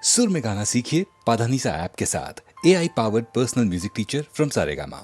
सुर में गाना सीखिए पाधानीसा ऐप के साथ। AI powered personal music teacher from Saregama.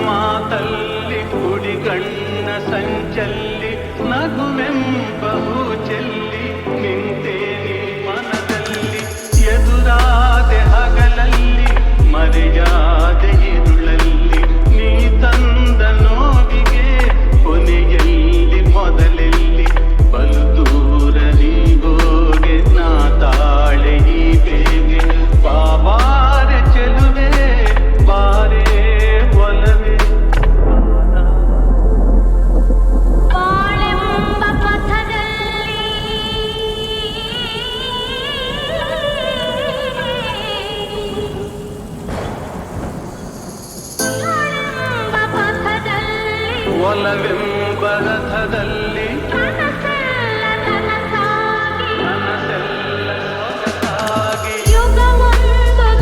ಮಾತಲ್ಲಿ ಕುಡಿಗಣ್ಣ ಸಂಚಲ್ಲಿ ನಗುವೆಂಬಹು ಚೆಲ್ಲಿ ನಿಂತೇನೆ ಮನದಲ್ಲಿ ಎದುರಾದೆ ಹಗಲಲ್ಲಿ ಮರೆಯಾದೆ ಇರುಳಲ್ಲಿ ನೀ ತಂದ ನೋವಿಗೆ ಕೊನೆಯಲ್ಲಿ ಮೊದಲೆಲ್ಲಿ ಬಲು ದೂರ ನೀಗೋಗೆ ನಾ ತಾಳೆ ಈ ಬೇಗೆ ಬಾಬಾರೆ ಚೆಲುವೆ ಬಾರೆ ಒಲವೆ ಬಾಳೆಂಬ ಪಥದಲ್ಲಿ ಒಲವೆಂಬ ರಥದಲ್ಲಿ ಕನಸೆಲ್ಲ ನನಸಾಗಿ ಮನಸ್ಸೆಲ್ಲ ಸೊಗಸಾಗಿ ಯುಗವೊಂದು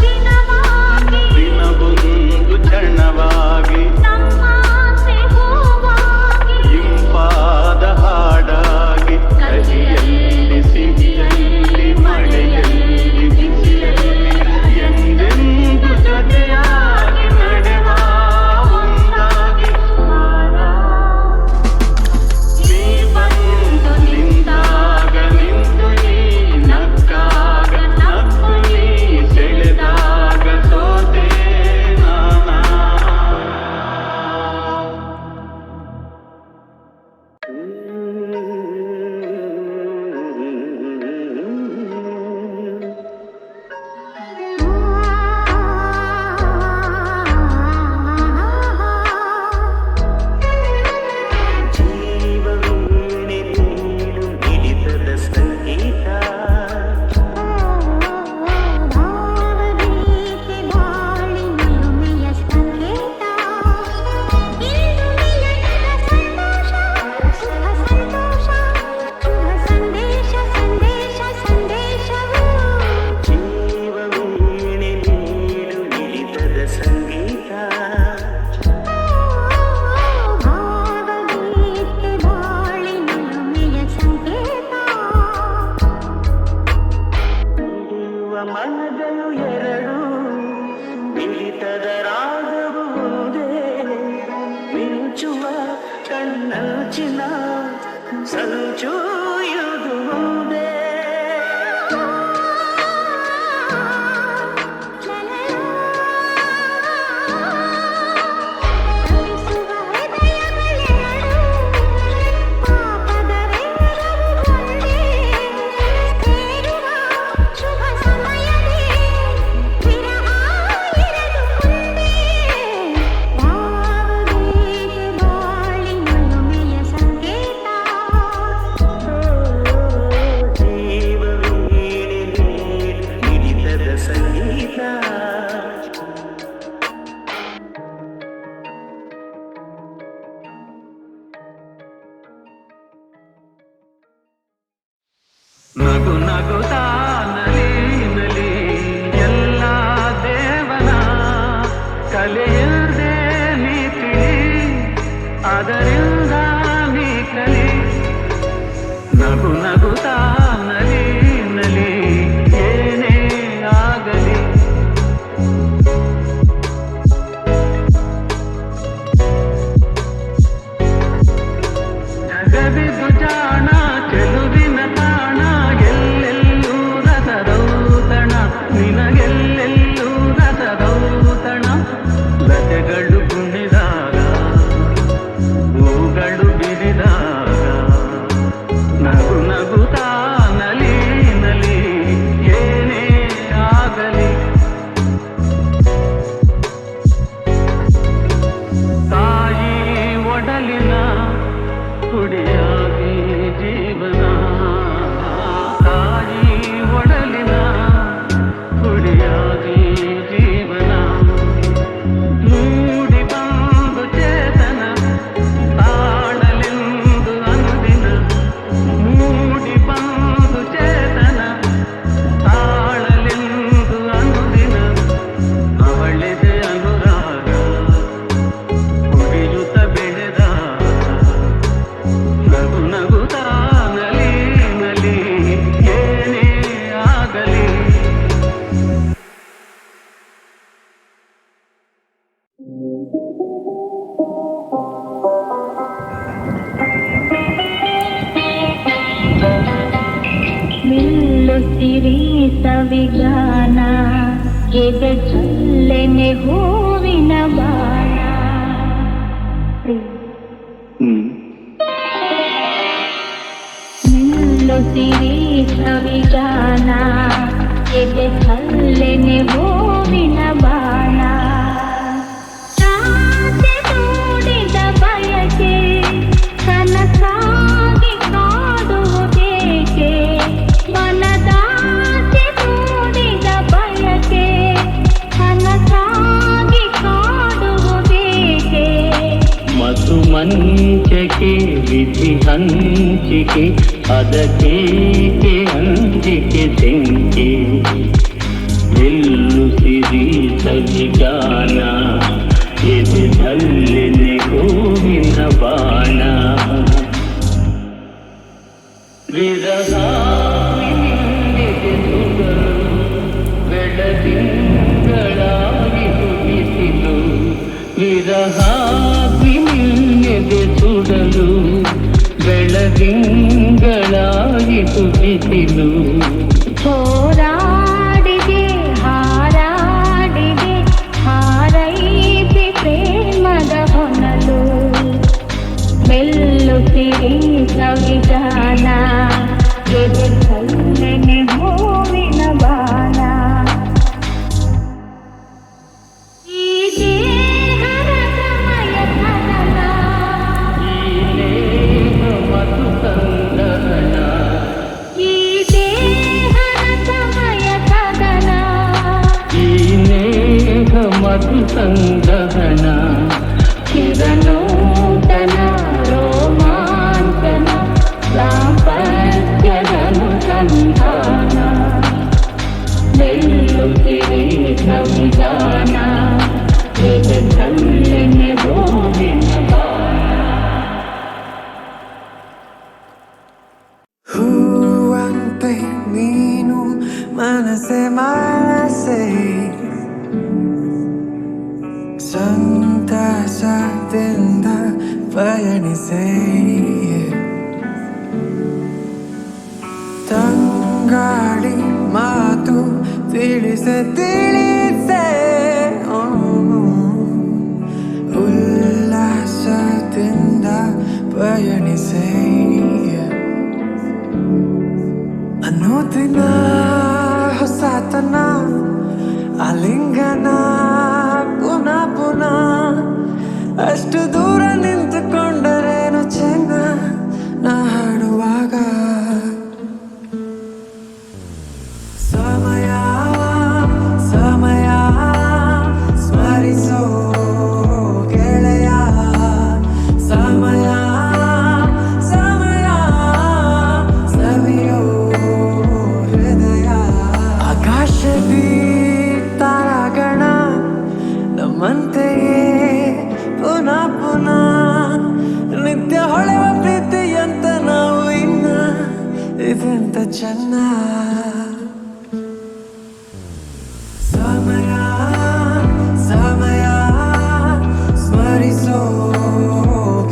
ದಿನವಾಗಿ ದಿನವೊಂದು ಕ್ಷಣವಾಗಿ ನಮ್ಮಾಸೆ ಹೂವಾಗಿ ಇಂಪಾದ ಹಾಡಾಗಿ ಕಹಿಯಲ್ಲಿ ಸಿಹಿಯಲ್ಲಿ ಮಳೆಯಲ್ಲಿ ಬಿಸಿಯಲ್ಲಿ ಎಂದೆಂದು ಜೊತೆಯಾಗಿ ನಡೆವ ಒಂದಾಗಿ ನೀ ಬಂದು ನಿಂತಾಗ ನಿಂತು ನೀ ನಕ್ಕಾಗ ನಕ್ಕು ನೀ ಸೆಳೆದಾಗ ಸೋತೆ ನಾನಾ ಜೀವವೀಣೆ ನೀನು ಹಿಡಿತದ ಸಂಗೀತ ಭಾವಗೀತೆ ಬಾಳಿ ನಿಲುಮೆಯ ಸಂಕೇತ ಇಂದು ಮಿಲನದ ಸಂತೋಷ ಸುಖ ಸಂತೋಷ ಶುಭ ಸಂದೇಶ ಸಂದೇಶ ಸಂದೇಶವು ಜೀವವೀಣೆ ನೀನು ಹಿಡಿತದ ಸಂಗೀತ ಭಾವಗೀತೆ ಬಾಳಿ ನಿಲುಮೆಯ ಸಂಕೇತ ಹಿಡಿಯುವ ಮನಗಳು ಎರಡು ಮಿಳಿತದ ರಾಗವು ಒಂದೇ ಮಿಂಚುವ ಕಣ್ಣಂಚಿನ ಸಂಚು ಇದು ಒಂದೇ ತಪಿಸುವ ಹೃದಯಗಳೆರಡು ಪಾಪದ ರೇಗವು ಒಂದೇ ಸೇರುವ ಶುಭ ಸಮಯದಿ ಎದೆ ಚಲ್ಲೆನೆ ಹೂವಿನ ಬಾಣ. ನಿಲ್ಲುತ್ತಿರಿ ಸವಿಗಾನ, ಎದೆ ಚಲ್ಲೆನೆ ಹೂವಿನ ಬಾಣ. ಆಸೆ ಮೂಡಿದ ಬಯಕೆ ಕನಸಾಗಿ ಕಾಡುವುದೇಕೆ, ಮನದಾಸೆ ಮೂಡಿದ ಬಯಕೆ ಕನಸಾಗಿ ಕಾಡುವುದೇಕೆ. ಮಧು ಮಂಚಕೆ ವಿಧಿ ಹಂಚಿಕೆ, ಅದಕ್ಕೇಕೆ ಅಂಜಿಕೆ ತೆಂಕೆ. ನಿಲ್ಲುತ್ತಿರಿ ಸವಿಗಾನ, ಎದೆ ಚಲ್ಲೆನೆ ಹೂವಿನ ಬಾಣ. ವಿರಹ ಬೆಳದಿಂಗಳಾಗಿ ಬಿಸಿಲು, ವಿರಹ ಸುಡಲು ಬೆಳದಿಂಗಳಾಯಿತು ಬಿಸಿಲು. ಹೋರಾಡಿದೆ ಹಾರಾಡಿದೆ ಹಾರೈಸಿ ಪ್ರೇಮದ ಹೊನಲು. ಮೆಲ್ಲುತ್ತಿರಿ ಸವಿಗಾನ, ಎದೆ ಚಲ್ಲೆನೆ ಹೂವಿನ ಬಾಣ. ಈ ದೇಹದ ಸಮಯ ಕದನ, ಈ ನೇಹ ಮಧು ಸಂದಹನ, ಈ ದೇಹದ ಸಮಯ ಕದನ. ಈ ನೇಹ ಮಧು ಸಂದಹನ. ಚಿರನೂತನ ರೋಮಾಂಚನ ದಾಂಪತ್ಯದನು ಸಂಧಾನ. ನಿಲ್ಲುತ್ತಿರಿ ಸವಿಗಾನ, ಎದೆ ಚಲ್ಲೆನೆ ಹೂವಿನ ಬಾಣ. ಹೂವಂತೆ ನೀನು ಮನಸೆ ಮನಸೆ, ಸಂತಸದಿಂದ ಪಯಣಿಸೆ. ತಂಗಾಳಿ ಮಾತು ತಿಳಿಸೆ ತಿಳಿಸೆ, ಉಲ್ಲಾಸದಿಂದ ಪಯಣಿಸೆ. ಅನುದಿನ ಹೊಸತನ ಆಲಿಂಗನ ಪುನಃ ಪುನಃ. ಅಷ್ಟು ದೂರ ನಿಂತುಕೊಂಡರೇನು ಚೆನ್ನ ನಾ ಹಾಡುವಾಗ. ಸಮಯ ಸಮಯ ಸ್ಮರಿಸೋ ಗೆಳೆಯ, ಸಮಯ ಸಮಯ ಸವಿಯೋ ಹೃದಯ. ಆಕಾಶದಿ ತಾರಾಗಣ ನಮ್ಮಂತೆಯೇ ಪುನಃ ಪುನಃ ನಿತ್ಯ ಹೊಳೆವ ಪ್ರೀತಿಯಂತ ನಾವು ಇನ್ನ ಇದೆಂತ ಚೆನ್ನ. ಸಮಯ ಸಮಯ ಸ್ಮರಿಸೋ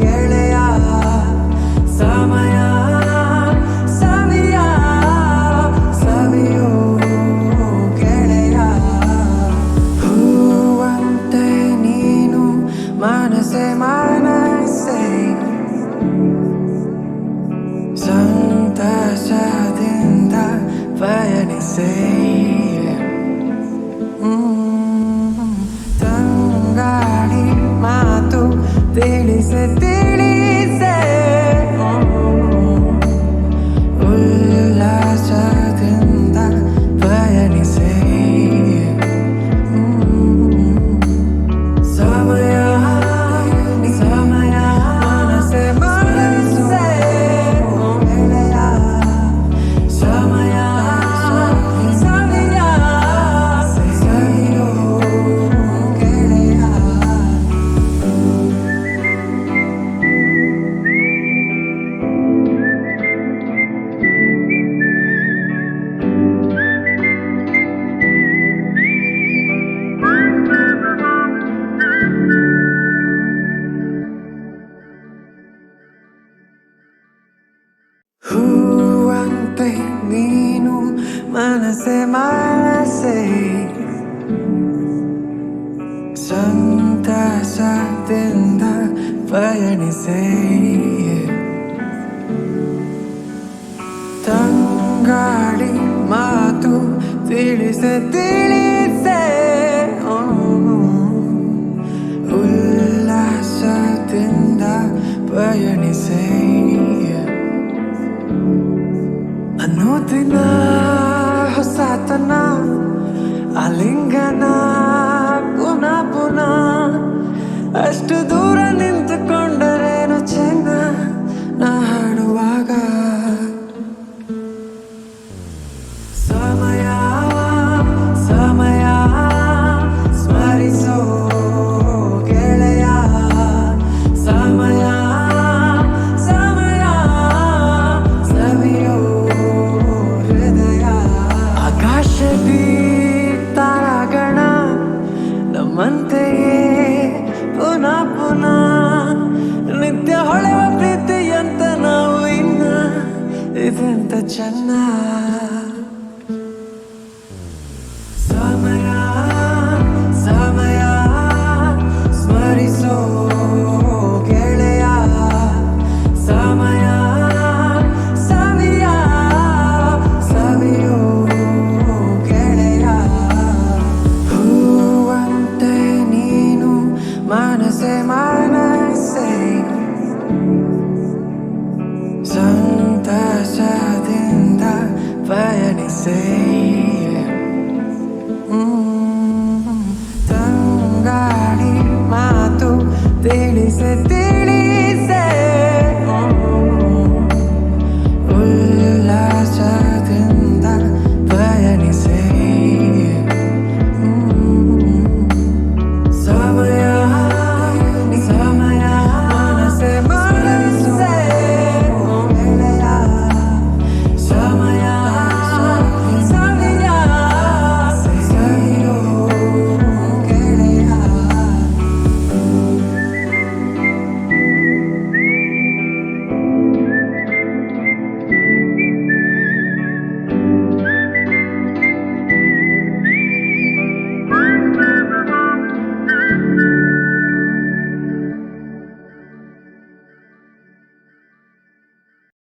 ಗೆಳೆಯ, ಸಮಯ ಸವಿಯ ಸವಿಯೋ ಗೆಳೆಯ. ಹೂವಂತೆ ನೀನು ಮನಸೆ ಮನಸೆ, ಸಂತಸದಿಂದ ತಿಳಿಸೆ ಉಲ್ಲಾಸದಿಂದ ಪಯಣಿಸೆ ಅನ್ನೋದಿನ ಹೊಸತನ ಆಲಿಂಗನ ಪುನಃ ಪುನಃ ಅಷ್ಟು ದೂರ ನಿಂತುಕೊಂಡರೇನು ಚೆನ್ನ ನಾ ಹಾಡುವಾಗ ಸಮಯ ಸಮಯ ಸ್ಮರಿಸೋ ಗೆಳೆಯ ಸಮಯ ಸಮಯ ಸವಿಯೋ ಹೃದಯ ಆಕಾಶದಿ ತಾರಾಗಣ ನಮ್ಮಂತೆಯೇ ಪುನಃ ಪುನಃ ನಿತ್ಯ ಹೊಳೆವ ಪ್ರೀತಿಯಂತ ನಾವು ಇನ್ನ ಇದೆಂತ ಚೆನ್ನ